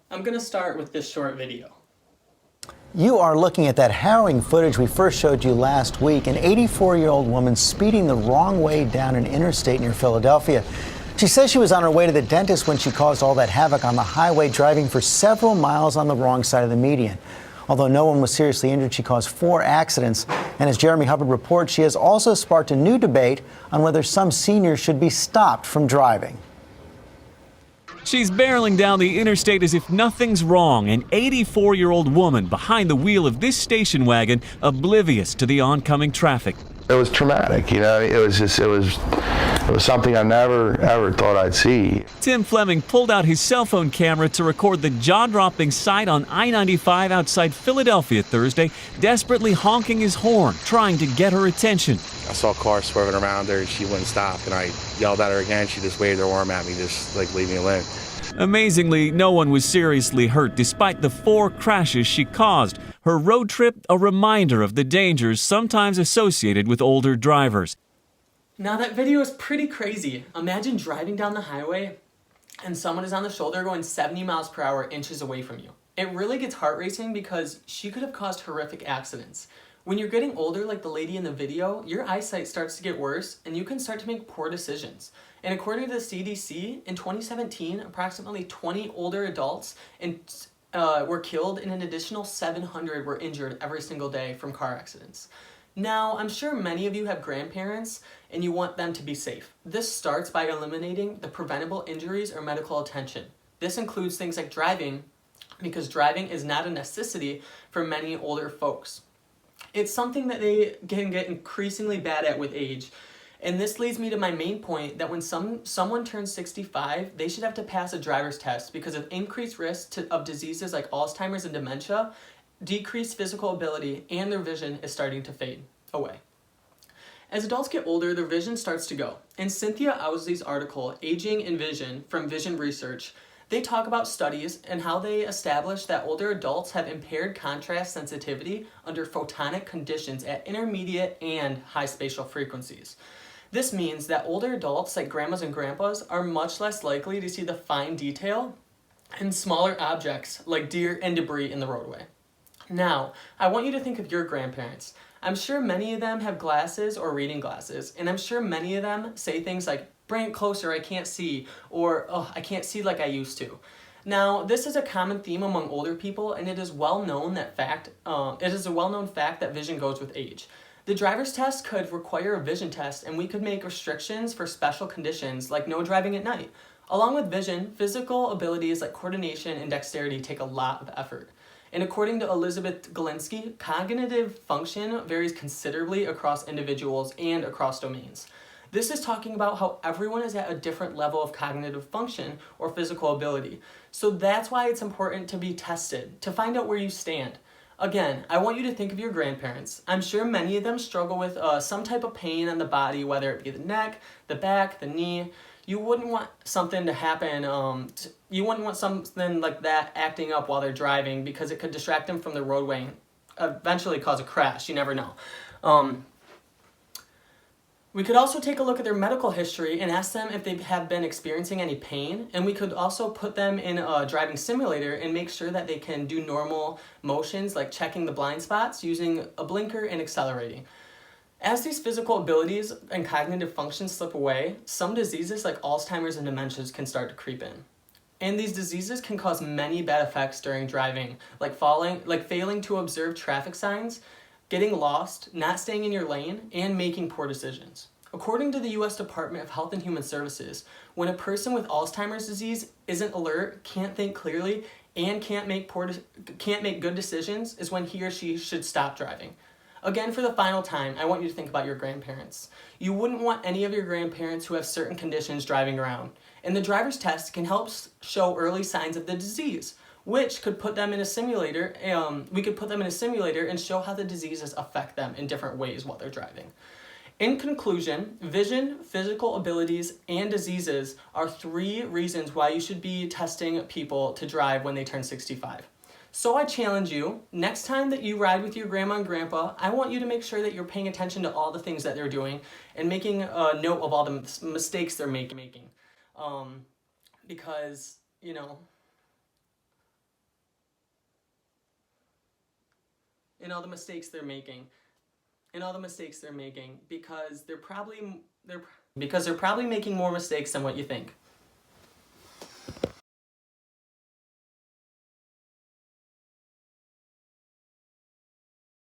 I'm going to start with this short video. You are looking at that harrowing footage we first showed you last week. An 84-year-old woman speeding the wrong way down an interstate near Philadelphia. She says she was on her way to the dentist when she caused all that havoc on the highway, driving for several miles on the wrong side of the median. Although no one was seriously injured, she caused 4 accidents. And as Jeremy Hubbard reports, she has also sparked a new debate on whether some seniors should be stopped from driving. She's barreling down the interstate as if nothing's wrong, an 84-year-old woman behind the wheel of this station wagon, oblivious to the oncoming traffic. It was traumatic, you know. It was something I never ever thought I'd see. Tim Fleming pulled out his cell phone camera to record the jaw-dropping sight on I-95 outside Philadelphia Thursday, desperately honking his horn, trying to get her attention. I saw cars swerving around her, she wouldn't stop, and I yelled at her again. She just waved her arm at me, just like, leave me alone. Amazingly, no one was seriously hurt despite the 4 crashes she caused. Her road trip a reminder of the dangers sometimes associated with older drivers. Now that video is pretty crazy. Imagine driving down the highway and someone is on the shoulder going 70 miles per hour inches away from you. It really gets heart racing because she could have caused horrific accidents. When you're getting older, like the lady in the video, your eyesight starts to get worse and you can start to make poor decisions. And according to the CDC, in 2017, approximately 20 older adults were killed and an additional 700 were injured every single day from car accidents. Now, I'm sure many of you have grandparents and you want them to be safe. This starts by eliminating the preventable injuries or medical attention. This includes things like driving, because driving is not a necessity for many older folks. It's something that they can get increasingly bad at with age. And this leads me to my main point that when someone turns 65, they should have to pass a driver's test because of increased risk of diseases like Alzheimer's and dementia, decreased physical ability, and their vision is starting to fade away. As adults get older, their vision starts to go. In Cynthia Owsley's article, Aging and Vision from Vision Research, they talk about studies and how they establish that older adults have impaired contrast sensitivity under photonic conditions at intermediate and high spatial frequencies. This means that older adults, like grandmas and grandpas, are much less likely to see the fine detail and smaller objects like deer and debris in the roadway. Now, I want you to think of your grandparents. I'm sure many of them have glasses or reading glasses, and I'm sure many of them say things like, "Bring it closer, I can't see," or, "Oh, I can't see like I used to." Now, this is a common theme among older people, and it is a well-known fact that vision goes with age. The driver's test could require a vision test, and we could make restrictions for special conditions like no driving at night. Along with vision, physical abilities like coordination and dexterity take a lot of effort. And according to Elizabeth Galinsky, cognitive function varies considerably across individuals and across domains. This is talking about how everyone is at a different level of cognitive function or physical ability. So that's why it's important to be tested, to find out where you stand. Again, I want you to think of your grandparents. I'm sure many of them struggle with some type of pain in the body, whether it be the neck, the back, the knee. You wouldn't want something to happen, you wouldn't want something like that acting up while they're driving because it could distract them from the roadway and eventually cause a crash. You never know. We could also take a look at their medical history and ask them if they have been experiencing any pain, and we could also put them in a driving simulator and make sure that they can do normal motions like checking the blind spots, using a blinker, and accelerating. As these physical abilities and cognitive functions slip away, some diseases like Alzheimer's and dementias can start to creep in. And these diseases can cause many bad effects during driving, like failing to observe traffic signs, getting lost, not staying in your lane, and making poor decisions. According to the U.S. Department of Health and Human Services, when a person with Alzheimer's disease isn't alert, can't think clearly, and can't make good decisions is when he or she should stop driving. Again, for the final time, I want you to think about your grandparents. You wouldn't want any of your grandparents who have certain conditions driving around. And the driver's test can help show early signs of the disease, which could put them in a simulator. We could put them in a simulator and show how the diseases affect them in different ways while they're driving. In conclusion, vision, physical abilities, and diseases are 3 reasons why you should be testing people to drive when they turn 65. So I challenge you, next time that you ride with your grandma and grandpa, I want you to make sure that you're paying attention to all the things that they're doing and making a note of all the mistakes they're making. Because, you know, and all the mistakes they're making. And all the mistakes they're making because they're probably making more mistakes than what you think.